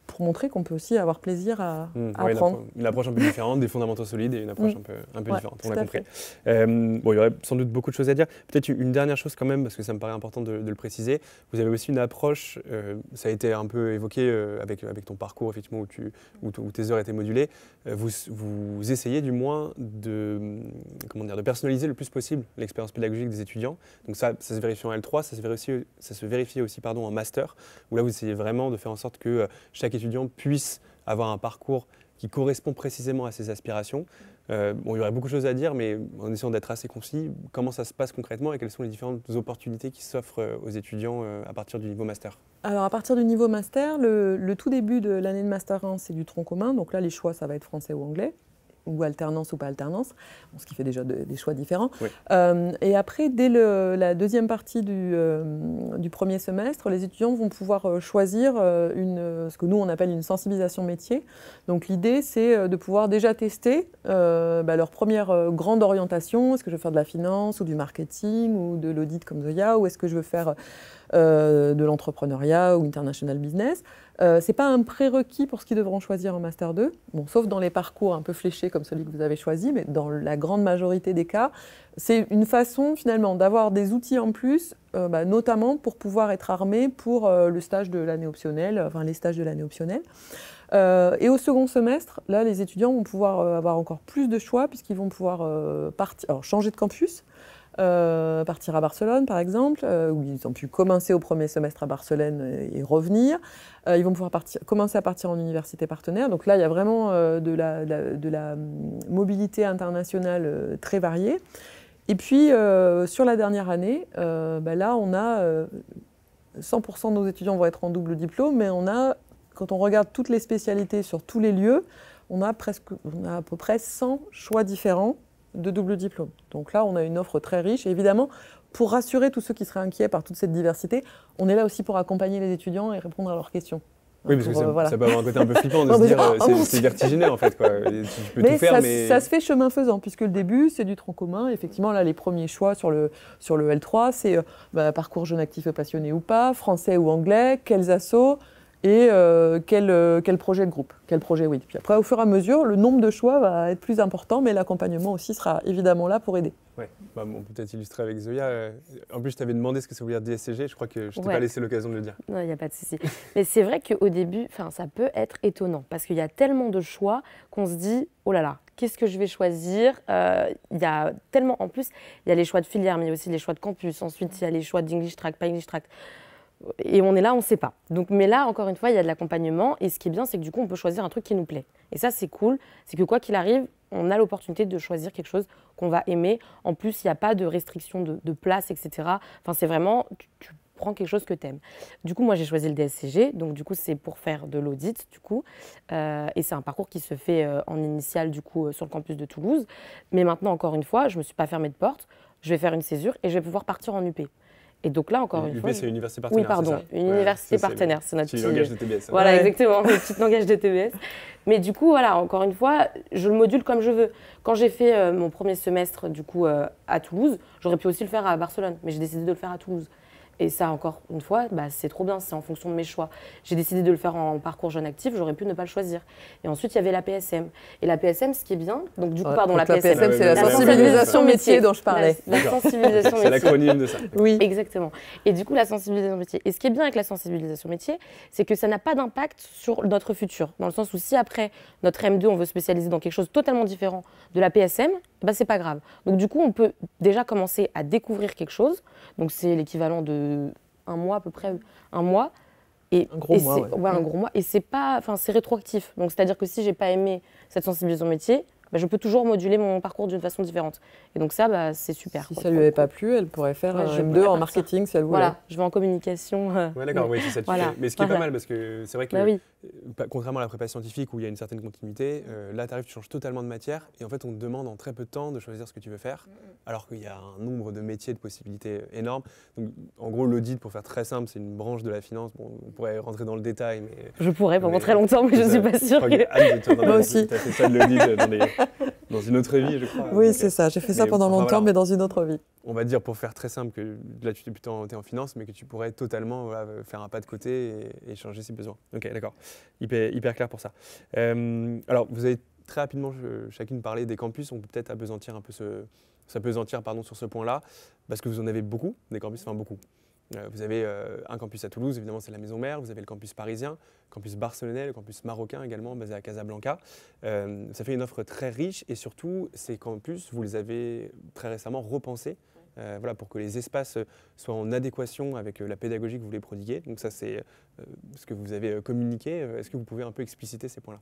pour montrer qu'on peut aussi avoir plaisir à apprendre. Une approche un peu différente, des fondamentaux solides et une approche un peu différente, on l'a compris. Il y aurait sans doute beaucoup de choses à dire. Peut-être une dernière chose quand même, parce que ça me paraît important de le préciser. Vous avez aussi une approche, ça a été un peu évoqué avec ton parcours, effectivement, où tes heures étaient modulées. Vous essayez du moins de personnaliser le plus possible l'expérience pédagogique des étudiants. Donc ça se vérifie en L3, ça se vérifie aussi en master, où là vous essayez vraiment de faire en sorte que chaque étudiant puisse avoir un parcours qui correspond précisément à ses aspirations. Il y aurait beaucoup de choses à dire, mais en essayant d'être assez concis, comment ça se passe concrètement et quelles sont les différentes opportunités qui s'offrent aux étudiants à partir du niveau master? Alors à partir du niveau master, le tout début de l'année de master 1, c'est du tronc commun. Donc là, les choix, ça va être français ou anglais, ou alternance ou pas alternance, ce qui fait déjà des choix différents. Oui. Et après, dès la deuxième partie du premier semestre, les étudiants vont pouvoir choisir ce que nous, on appelle une sensibilisation métier. Donc l'idée, c'est de pouvoir déjà tester leur première grande orientation. Est-ce que je veux faire de la finance ou du marketing ou de l'audit comme Zoya, ou est-ce que je veux faire de l'entrepreneuriat ou international business. Ce n'est pas un prérequis pour ce qu'ils devront choisir en Master 2, sauf dans les parcours un peu fléchés comme celui que vous avez choisi, mais dans la grande majorité des cas, c'est une façon finalement d'avoir des outils en plus, notamment pour pouvoir être armé pour le stage de l'année optionnelle, les stages de l'année optionnelle. Et au second semestre, là, les étudiants vont pouvoir avoir encore plus de choix puisqu'ils vont pouvoir changer de campus. Partir à Barcelone, par exemple, où ils ont pu commencer au premier semestre à Barcelone et revenir. Ils vont pouvoir commencer à partir en université partenaire. Donc là, il y a vraiment de la mobilité internationale très variée. Et puis, sur la dernière année, là, on a 100% de nos étudiants vont être en double diplôme, mais quand on regarde toutes les spécialités sur tous les lieux, on a à peu près 100 choix différents de double diplôme. Donc là, on a une offre très riche. Et évidemment, pour rassurer tous ceux qui seraient inquiets par toute cette diversité, on est là aussi pour accompagner les étudiants et répondre à leurs questions. Oui, parce que ça peut avoir un côté un peu flippant de se dire c'est vertigineux en fait. Tu peux tout faire, mais ça se fait chemin faisant, puisque le début, c'est du tronc commun. Effectivement, là, les premiers choix sur le L3, c'est parcours jeune actif et passionné ou pas, français ou anglais, quels assos, et quel projet de groupe, quel projet oui. Puis après, au fur et à mesure, le nombre de choix va être plus important, mais l'accompagnement aussi sera évidemment là pour aider. Ouais. On peut peut-être illustrer avec Zoya. En plus, je t'avais demandé ce que ça voulait dire DSCG, je crois que je ne t'ai pas laissé l'occasion de le dire. Non, il n'y a pas de souci. Mais c'est vrai qu'au début, ça peut être étonnant, parce qu'il y a tellement de choix qu'on se dit, oh là là, qu'est-ce que je vais choisir? Il y a tellement, en plus, il y a les choix de filière, mais il y a aussi les choix de campus. Ensuite, il y a les choix d'English Track, pas English Track. Et on est là, on ne sait pas. Donc, mais là, encore une fois, il y a de l'accompagnement. Et ce qui est bien, c'est que du coup, on peut choisir un truc qui nous plaît. Et ça, c'est cool. C'est que quoi qu'il arrive, on a l'opportunité de choisir quelque chose qu'on va aimer. En plus, il n'y a pas de restriction de place, etc. Enfin, c'est vraiment, tu prends quelque chose que tu aimes. Du coup, moi, j'ai choisi le DSCG. Donc, du coup, c'est pour faire de l'audit, du coup. Et c'est un parcours qui se fait en initiale, du coup, sur le campus de Toulouse. Mais maintenant, encore une fois, je ne me suis pas fermée de porte. Je vais faire une césure et je vais pouvoir partir en UP. Et donc là, encore une fois... UP, c'est université partenaire, oui, pardon, une université partenaire. C'est notre petit langage de TBS. Voilà, exactement, le petit langage de TBS. Mais du coup, voilà, encore une fois, je le module comme je veux. Quand j'ai fait mon premier semestre, du coup, à Toulouse, j'aurais pu aussi le faire à Barcelone, mais j'ai décidé de le faire à Toulouse. Et ça, encore une fois, c'est trop bien, c'est en fonction de mes choix. J'ai décidé de le faire en parcours jeune actif, j'aurais pu ne pas le choisir. Et ensuite, il y avait la PSM. Et la PSM, ce qui est bien, donc du coup, pardon, la PSM, c'est la sensibilisation métier dont je parlais. La sensibilisation métier. C'est l'acronyme de ça. Oui. Exactement. Et du coup, la sensibilisation métier. Et ce qui est bien avec la sensibilisation métier, c'est que ça n'a pas d'impact sur notre futur. Dans le sens où si après notre M2, on veut spécialiser dans quelque chose totalement différent de la PSM, c'est pas grave. Donc du coup, on peut déjà commencer à découvrir quelque chose. Donc c'est l'équivalent de un mois à peu près, un mois. Et un gros mois, un gros mois. Et c'est pas, c'est rétroactif. Donc c'est-à-dire que si j'ai pas aimé cette sensibilisation métier, je peux toujours moduler mon parcours d'une façon différente. Et donc ça, c'est super. Si ça ne lui avait pas plu, elle pourrait faire un M2 en marketing si elle voulait. Voilà, je vais en communication. Ouais, d'accord, oui, c'est ça. Voilà. Mais ce qui est pas mal, parce que c'est vrai que, oui. contrairement à la prépa scientifique où il y a une certaine continuité, là, tu arrives, tu changes totalement de matière et en fait, on te demande en très peu de temps de choisir ce que tu veux faire, alors qu'il y a un nombre de métiers, de possibilités énormes. Donc, en gros, l'audit, pour faire très simple, c'est une branche de la finance. Bon, on pourrait rentrer dans le détail, mais... Je pourrais pendant très longtemps, mais je ne suis pas sûre que... Moi aussi. Tu as fait ça de l'audit dans une autre vie, je crois. Oui, c'est ça. J'ai fait ça pendant longtemps, mais dans une autre vie. On va dire, pour faire très simple, que là, tu es en finance, mais que tu pourrais totalement faire un pas de côté et changer si besoin. Ok, d'accord. Hyper clair pour ça. Alors, vous avez très rapidement chacune parlé des campus. On peut peut-être s'apesantir un peu sur ce point-là, parce que vous en avez beaucoup, des campus, enfin beaucoup. Vous avez un campus à Toulouse, évidemment, c'est la maison mère. Vous avez le campus parisien, le campus barcelonais, le campus marocain également, basé à Casablanca. Ça fait une offre très riche et surtout, ces campus, vous les avez très récemment repensés. Voilà, pour que les espaces soient en adéquation avec la pédagogie que vous voulez prodiguer. Donc ça, c'est ce que vous avez communiqué. Est-ce que vous pouvez un peu expliciter ces points-là?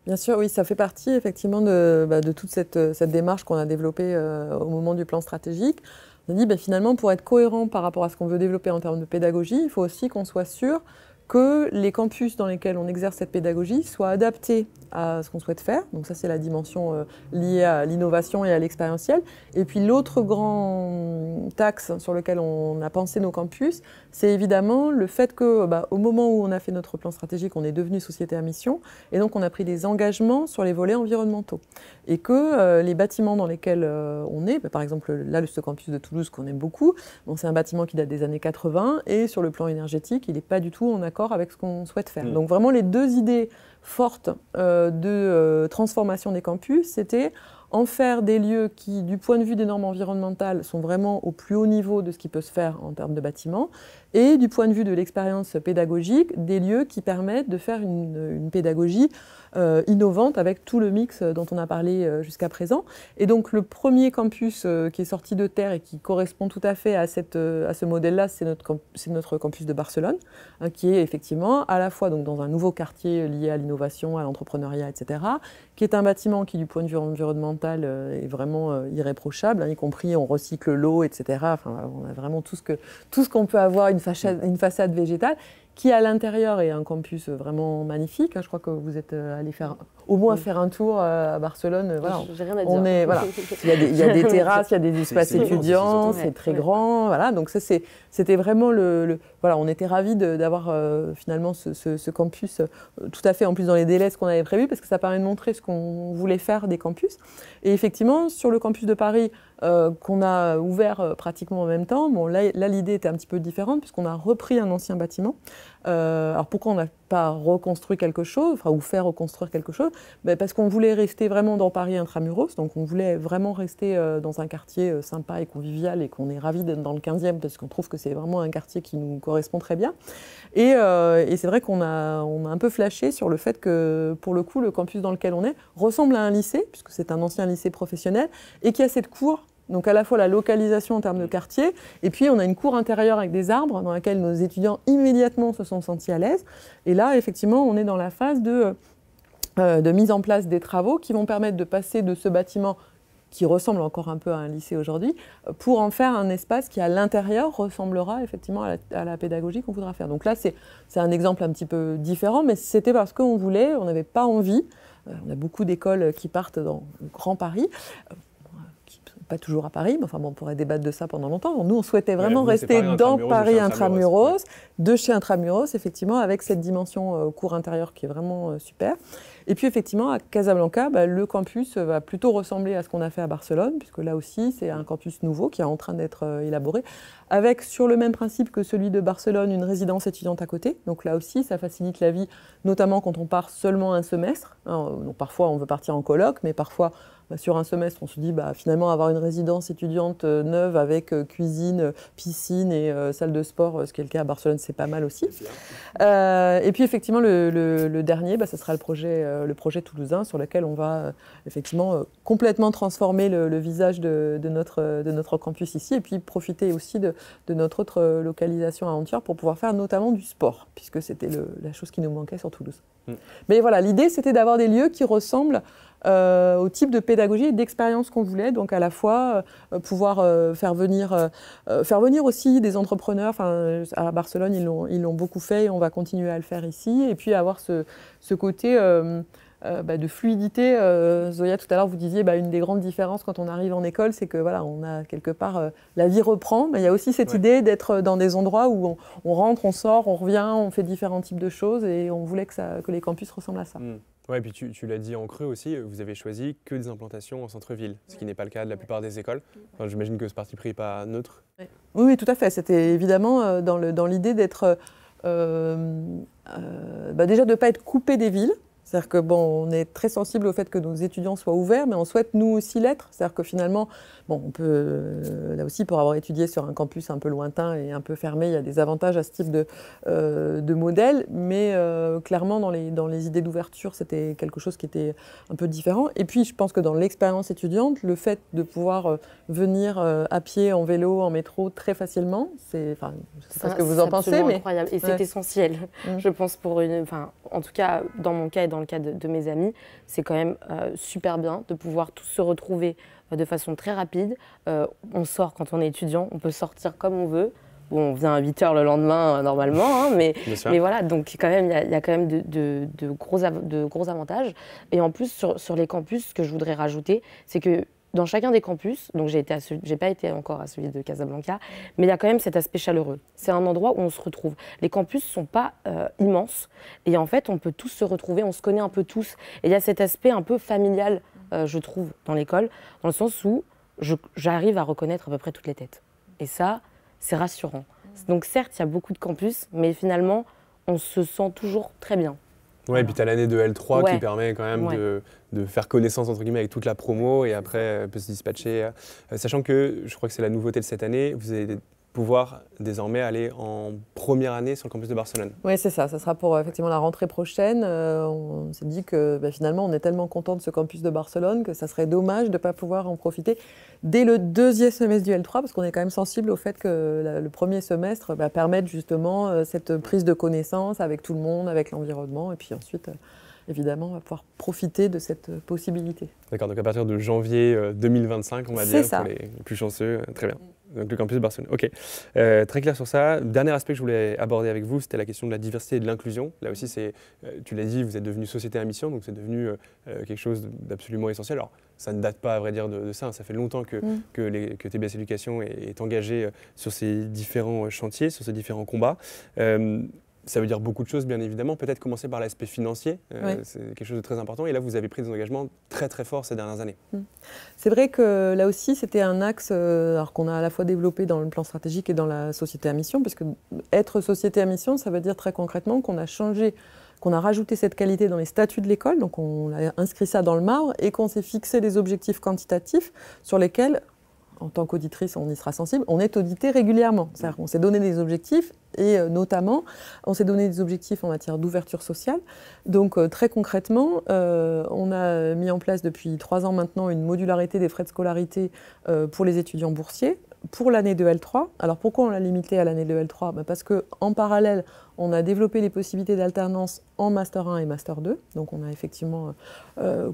Bien sûr, oui, ça fait partie effectivement de toute cette démarche qu'on a développée au moment du plan stratégique. On a dit finalement, pour être cohérent par rapport à ce qu'on veut développer en termes de pédagogie, il faut aussi qu'on soit sûr que les campus dans lesquels on exerce cette pédagogie soient adaptés à ce qu'on souhaite faire. Donc ça, c'est la dimension liée à l'innovation et à l'expérientiel. Et puis l'autre grand axe sur lequel on a pensé nos campus, c'est évidemment le fait que, au moment où on a fait notre plan stratégique, on est devenu société à mission, et donc on a pris des engagements sur les volets environnementaux. Et que les bâtiments dans lesquels on est, par exemple là, ce campus de Toulouse qu'on aime beaucoup, c'est un bâtiment qui date des années 80, et sur le plan énergétique, il n'est pas du tout en accord avec ce qu'on souhaite faire. Donc vraiment, les deux idées fortes de transformation des campus, c'était en faire des lieux qui, du point de vue des normes environnementales, sont vraiment au plus haut niveau de ce qui peut se faire en termes de bâtiments, et du point de vue de l'expérience pédagogique, des lieux qui permettent de faire une pédagogie innovante avec tout le mix dont on a parlé jusqu'à présent. Et donc le premier campus qui est sorti de terre et qui correspond tout à fait à ce modèle-là, c'est notre campus de Barcelone, qui est effectivement à la fois donc, dans un nouveau quartier lié à l'innovation, à l'entrepreneuriat, etc., qui est un bâtiment qui, du point de vue environnemental, est vraiment irréprochable, y compris on recycle l'eau, etc. Enfin, on a vraiment tout ce qu'on peut avoir, une façade végétale, qui à l'intérieur est un campus vraiment magnifique. Je crois que vous êtes allé au moins faire un tour à Barcelone. Voilà. J'ai rien à dire. Voilà. Il y a des terrasses, il y a des espaces étudiants, c'est très grand. Voilà. Donc ça, c'était vraiment voilà, on était ravis d'avoir finalement ce campus tout à fait en plus dans les délais ce qu'on avait prévu, parce que ça permet de montrer ce qu'on voulait faire des campus. Et effectivement, sur le campus de Paris, qu'on a ouvert pratiquement en même temps, là l'idée était un petit peu différente puisqu'on a repris un ancien bâtiment. Alors pourquoi on n'a pas reconstruit quelque chose, ou fait reconstruire quelque chose? Parce qu'on voulait rester vraiment dans Paris intramuros, donc on voulait vraiment rester dans un quartier sympa et convivial, et qu'on est ravis d'être dans le 15e parce qu'on trouve que c'est vraiment un quartier qui nous correspond très bien. Et c'est vrai qu'on a un peu flashé sur le fait que pour le coup le campus dans lequel on est ressemble à un lycée, puisque c'est un ancien lycée professionnel, et qui a cette cour. Donc à la fois la localisation en termes de quartier, et puis on a une cour intérieure avec des arbres dans laquelle nos étudiants immédiatement se sont sentis à l'aise. Et là, effectivement, on est dans la phase de mise en place des travaux qui vont permettre de passer de ce bâtiment qui ressemble encore un peu à un lycée aujourd'hui, pour en faire un espace qui, à l'intérieur, ressemblera effectivement à la pédagogie qu'on voudra faire. Donc là, c'est un exemple un petit peu différent, mais c'était parce qu'on voulait, on n'avait pas envie. On a beaucoup d'écoles qui partent dans le Grand Paris, pas toujours à Paris, mais on pourrait débattre de ça pendant longtemps. Nous, on souhaitait vraiment rester dans Paris intramuros, de chez Intramuros, effectivement, avec cette dimension cours intérieur qui est vraiment super. Et puis, effectivement, à Casablanca, le campus va plutôt ressembler à ce qu'on a fait à Barcelone, puisque là aussi, c'est un campus nouveau qui est en train d'être élaboré, avec, sur le même principe que celui de Barcelone, une résidence étudiante à côté. Donc là aussi, ça facilite la vie, notamment quand on part seulement un semestre. Donc parfois, on veut partir en coloc, mais parfois, sur un semestre, on se dit finalement avoir une résidence étudiante neuve avec cuisine, piscine et salle de sport, ce qui est le cas à Barcelone, c'est pas mal aussi. Et puis effectivement, le dernier, ça sera le projet toulousain, sur lequel on va effectivement complètement transformer le visage de notre campus ici, et puis profiter aussi de notre autre localisation à Antwerp pour pouvoir faire notamment du sport, puisque c'était la chose qui nous manquait sur Toulouse. Mais voilà, l'idée, c'était d'avoir des lieux qui ressemblent au type de pédagogie et d'expérience qu'on voulait. Donc à la fois pouvoir faire venir aussi des entrepreneurs. Enfin, à Barcelone, ils l'ont beaucoup fait et on va continuer à le faire ici. Et puis avoir ce côté de fluidité. Zoya, tout à l'heure, vous disiez une des grandes différences quand on arrive en école, c'est que voilà, on a quelque part la vie reprend. Mais il y a aussi cette idée d'être dans des endroits où on rentre, on sort, on revient, on fait différents types de choses et on voulait que les campus ressemblent à ça. Ouais, et puis tu l'as dit en creux aussi, vous avez choisi que des implantations en centre-ville, ce qui n'est pas le cas de la plupart des écoles. Enfin, j'imagine que ce parti pris n'est pas neutre. Oui, tout à fait. C'était évidemment dans l'idée d'être déjà de ne pas être coupé des villes. C'est-à-dire que on est très sensible au fait que nos étudiants soient ouverts, mais on souhaite nous aussi l'être. C'est-à-dire que finalement, on peut, là aussi, pour avoir étudié sur un campus un peu lointain et un peu fermé, il y a des avantages à ce type de modèle, mais clairement, dans les idées d'ouverture, c'était quelque chose qui était un peu différent. Et puis, je pense que dans l'expérience étudiante, le fait de pouvoir venir à pied, en vélo, en métro, très facilement, je ne sais pas ce que vous en pensez, mais incroyable. Et c'est essentiel, je pense, en tout cas, dans mon cas et dans le cas de mes amis, c'est quand même super bien de pouvoir tous se retrouver de façon très rapide. On sort quand on est étudiant, on peut sortir comme on veut. Bon, on vient à 8 h le lendemain normalement, mais voilà, donc quand même, il y a quand même de gros avantages. Et en plus, sur les campus, ce que je voudrais rajouter, c'est que dans chacun des campus, donc j'ai pas été encore à celui de Casablanca, mais il y a quand même cet aspect chaleureux. C'est un endroit où on se retrouve. Les campus ne sont pas immenses et en fait, on peut tous se retrouver, on se connaît un peu tous. Et il y a cet aspect un peu familial, je trouve, dans l'école, dans le sens où j'arrive à reconnaître à peu près toutes les têtes. Et ça, c'est rassurant. Donc certes, il y a beaucoup de campus, mais finalement, on se sent toujours très bien. Ouais, et puis tu as l'année de L3 qui permet quand même de faire connaissance entre guillemets avec toute la promo et après peut se dispatcher. Sachant que je crois que c'est la nouveauté de cette année, vous allez pouvoir désormais aller en première année sur le campus de Barcelone. Oui, c'est ça. Ça sera pour effectivement la rentrée prochaine. On s'est dit que finalement, on est tellement content de ce campus de Barcelone que ça serait dommage de ne pas pouvoir en profiter dès le deuxième semestre du L3, parce qu'on est quand même sensible au fait que le premier semestre permette justement cette prise de connaissance avec tout le monde, avec l'environnement, et puis ensuite, évidemment, on va pouvoir profiter de cette possibilité. D'accord, donc à partir de janvier 2025, on va dire, ça. pour les plus chanceux. Très bien. Donc le campus de Barcelone. Ok, très clair sur ça. Dernier aspect que je voulais aborder avec vous, c'était la question de la diversité et de l'inclusion. Là aussi, tu l'as dit, vous êtes devenu société à mission, donc c'est devenu quelque chose d'absolument essentiel. Alors, ça ne date pas, à vrai dire, de ça. Ça fait longtemps que TBS Éducation est engagé sur ces différents chantiers, sur ces différents combats. Ça veut dire beaucoup de choses, bien évidemment. Peut-être commencer par l'aspect financier, c'est quelque chose de très important. Et là, vous avez pris des engagements très très forts ces dernières années. C'est vrai que là aussi, c'était un axe qu'on a à la fois développé dans le plan stratégique et dans la société à mission, parce que être société à mission, ça veut dire très concrètement qu'on a rajouté cette qualité dans les statuts de l'école, donc on a inscrit ça dans le marbre, et qu'on s'est fixé des objectifs quantitatifs sur lesquels, en tant qu'auditrice, on y sera sensible, on est audité régulièrement. C'est-à-dire qu'on s'est donné des objectifs et notamment, on s'est donné des objectifs en matière d'ouverture sociale. Donc très concrètement, on a mis en place depuis 3 ans maintenant une modularité des frais de scolarité pour les étudiants boursiers pour l'année de L3. Alors pourquoi on l'a limité à l'année de L3 ? Parce qu'en parallèle, on a développé les possibilités d'alternance en Master 1 et Master 2. Donc on a effectivement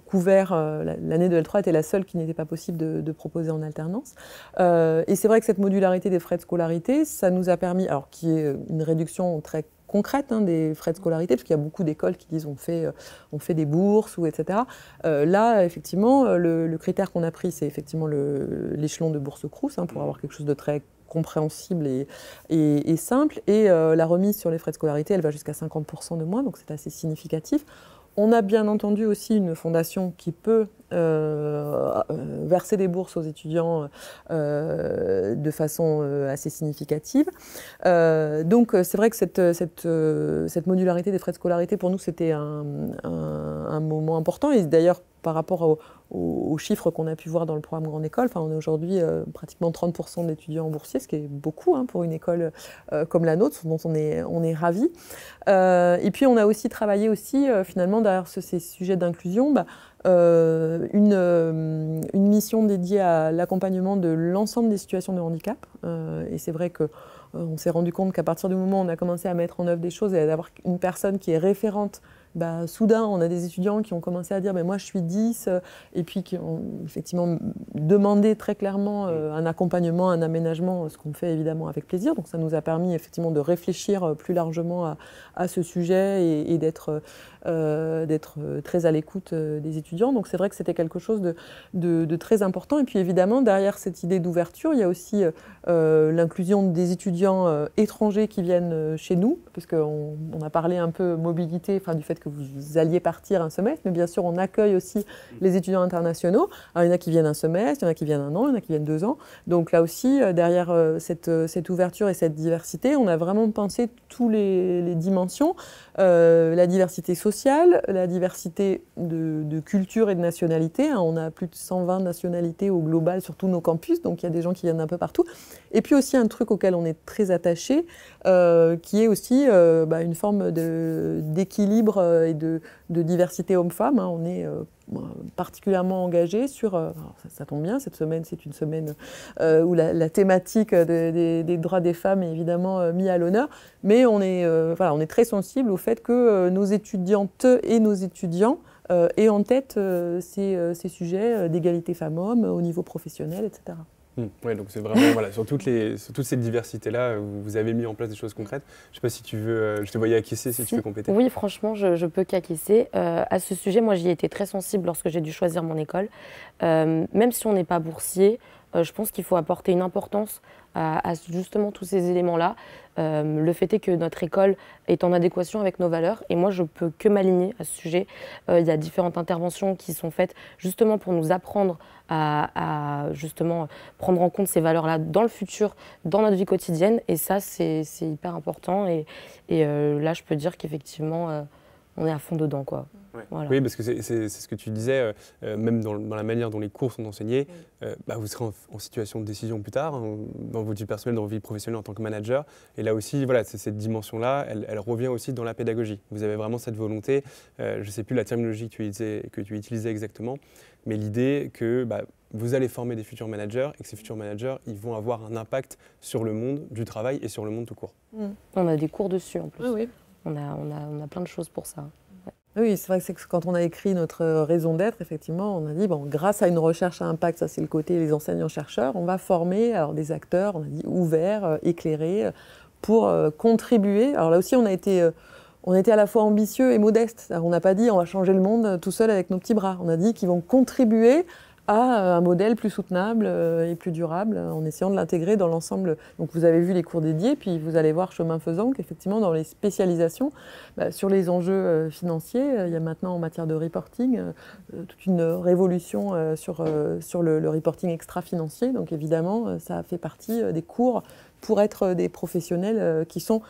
couvert, l'année de L3 était la seule qui n'était pas possible de proposer en alternance. Et c'est vrai que cette modularité des frais de scolarité, ça nous a permis, alors qui est une réduction très concrète des frais de scolarité, parce qu'il y a beaucoup d'écoles qui disent on fait des bourses, ou etc. Là, effectivement, le critère qu'on a pris, c'est effectivement l'échelon de bourse Crous, pour avoir quelque chose de très compréhensible et simple. Et la remise sur les frais de scolarité, elle va jusqu'à 50% de moins, donc c'est assez significatif. On a bien entendu aussi une fondation qui peut verser des bourses aux étudiants de façon assez significative. Donc c'est vrai que cette modularité des frais de scolarité, pour nous, c'était un moment important. Et d'ailleurs, par rapport aux chiffres qu'on a pu voir dans le programme Grande École, on est aujourd'hui pratiquement 30% d'étudiants boursiers, ce qui est beaucoup pour une école comme la nôtre, dont on est ravis. Et puis on a aussi travaillé finalement derrière ces sujets d'inclusion, une mission dédiée à l'accompagnement de l'ensemble des situations de handicap. Et c'est vrai qu'on s'est rendu compte qu'à partir du moment où on a commencé à mettre en œuvre des choses et d'avoir une personne qui est référente soudain, on a des étudiants qui ont commencé à dire moi je suis 10, et puis qui ont effectivement demandé très clairement un accompagnement, un aménagement, ce qu'on fait évidemment avec plaisir. Donc ça nous a permis effectivement de réfléchir plus largement à ce sujet et d'être très à l'écoute des étudiants. Donc c'est vrai que c'était quelque chose de très important. Et puis évidemment, derrière cette idée d'ouverture, il y a aussi l'inclusion des étudiants étrangers qui viennent chez nous, parce qu'on a parlé un peu mobilité, du fait que vous alliez partir un semestre, mais bien sûr on accueille aussi les étudiants internationaux. Alors, il y en a qui viennent un semestre, il y en a qui viennent 1 an, il y en a qui viennent 2 ans. Donc là aussi, derrière cette ouverture et cette diversité, on a vraiment pensé toutes les dimensions, la diversité sociale, la diversité de culture et de nationalité. On a plus de 120 nationalités au global sur tous nos campus, donc il y a des gens qui viennent d'un peu partout. Et puis aussi un truc auquel on est très attaché, qui est aussi une forme d'équilibre et de diversité homme-femme. On est particulièrement engagé sur, ça tombe bien, cette semaine c'est une semaine où la thématique des droits des femmes est évidemment mise à l'honneur, mais on est très sensible au fait que nos étudiantes et nos étudiants aient en tête ces sujets d'égalité femmes-hommes au niveau professionnel, etc. Oui, donc c'est vraiment sur toute cette diversité-là, vous avez mis en place des choses concrètes. Je ne sais pas si tu veux, je te voyais acquiescer, si tu veux compléter. Oui, franchement, je peux qu'acquiescer. À ce sujet, moi, j'y ai été très sensible lorsque j'ai dû choisir mon école. Même si on n'est pas boursier, je pense qu'il faut apporter une importance à justement tous ces éléments-là. Le fait est que notre école est en adéquation avec nos valeurs et moi je peux que m'aligner à ce sujet. Il y a différentes interventions qui sont faites justement pour nous apprendre à justement prendre en compte ces valeurs-là dans le futur, dans notre vie quotidienne, et ça c'est hyper important et là je peux dire qu'effectivement on est à fond dedans, quoi. Ouais. Voilà. Oui, parce que c'est ce que tu disais, même dans la manière dont les cours sont enseignés, vous serez en situation de décision plus tard, dans votre vie personnelle, dans votre vie professionnelle en tant que manager. Et là aussi, cette dimension-là, elle revient aussi dans la pédagogie. Vous avez vraiment cette volonté, je ne sais plus la terminologie que tu utilisais exactement, mais l'idée que vous allez former des futurs managers et que ces futurs managers, ils vont avoir un impact sur le monde du travail et sur le monde tout court. On a des cours dessus en plus. Oui. On a plein de choses pour ça. Oui, c'est vrai que quand on a écrit notre raison d'être, effectivement, on a dit, grâce à une recherche à impact, ça c'est le côté les enseignants-chercheurs, on va former des acteurs, on a dit ouverts, éclairés, pour contribuer. Alors là aussi, on a été à la fois ambitieux et modeste. On n'a pas dit on va changer le monde tout seul avec nos petits bras. On a dit qu'ils vont contribuer à un modèle plus soutenable et plus durable en essayant de l'intégrer dans l'ensemble. Donc vous avez vu les cours dédiés, puis vous allez voir chemin faisant qu'effectivement dans les spécialisations, sur les enjeux financiers, il y a maintenant en matière de reporting toute une révolution sur le reporting extra-financier. Donc évidemment, ça fait partie des cours pour être des professionnels qui sont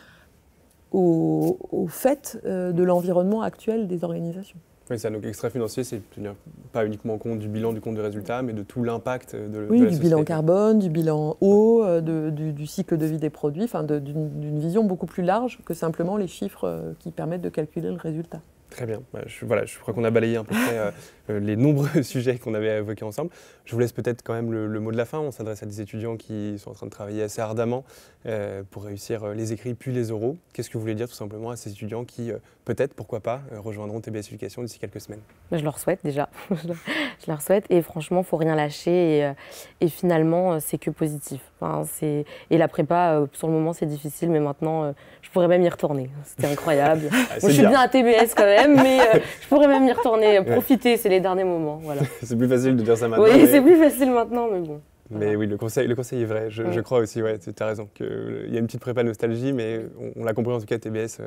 au fait de l'environnement actuel des organisations. Oui, ça, donc extra-financier, c'est tenir pas uniquement compte du bilan, du compte de résultat, mais de tout l'impact de la société. Du bilan carbone, du bilan eau, du cycle de vie des produits, d'une vision beaucoup plus large que simplement les chiffres qui permettent de calculer le résultat. Très bien. Je crois qu'on a balayé à peu près les nombreux sujets qu'on avait évoqués ensemble. Je vous laisse peut-être quand même le mot de la fin. On s'adresse à des étudiants qui sont en train de travailler assez ardemment pour réussir les écrits puis les oraux. Qu'est-ce que vous voulez dire tout simplement à ces étudiants qui, peut-être, pourquoi pas, rejoindront TBS Éducation d'ici quelques semaines? Je leur souhaite déjà. Je leur souhaite et franchement, il ne faut rien lâcher et finalement, c'est que positif. Et la prépa, sur le moment, c'est difficile, mais maintenant, je pourrais même y retourner. C'était incroyable. Moi, je suis bien à TBS quand même, mais je pourrais même y retourner, profiter, c'est les derniers moments. Voilà. C'est plus facile de dire ça maintenant. Oui, c'est plus facile maintenant, mais bon. Mais oui, le conseil est vrai, je crois aussi, tu as raison, qu'il y a une petite prépa nostalgie, mais on l'a compris en tout cas, TBS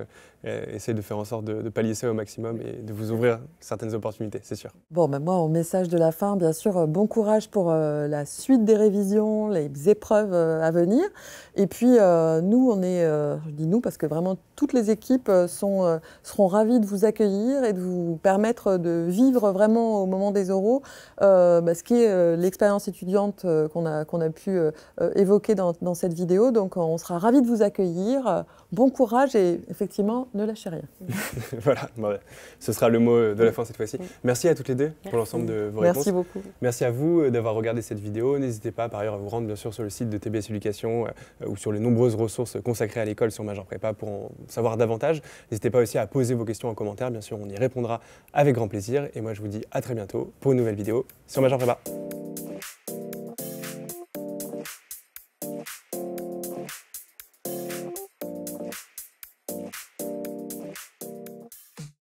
essaie de faire en sorte de pallier ça au maximum et de vous ouvrir certaines opportunités, c'est sûr. Bon, moi, en message de la fin, bien sûr, bon courage pour la suite des révisions, les épreuves à venir. Et puis, nous, je dis nous parce que vraiment, toutes les équipes seront ravies de vous accueillir et de vous permettre de vivre vraiment au moment des oraux ce qui est l'expérience étudiante qu'on a pu évoquer dans cette vidéo. Donc on sera ravis de vous accueillir. Bon courage et effectivement, ne lâchez rien. Voilà, ce sera le mot de la fin cette fois-ci. Merci à toutes les deux pour l'ensemble de vos réponses. Merci beaucoup. Merci à vous d'avoir regardé cette vidéo. N'hésitez pas par ailleurs à vous rendre bien sûr sur le site de TBS Éducation ou sur les nombreuses ressources consacrées à l'école sur Major Prépa pour en savoir davantage. N'hésitez pas aussi à poser vos questions en commentaire. Bien sûr, on y répondra avec grand plaisir. Et moi, je vous dis à très bientôt pour une nouvelle vidéo sur Major Prépa.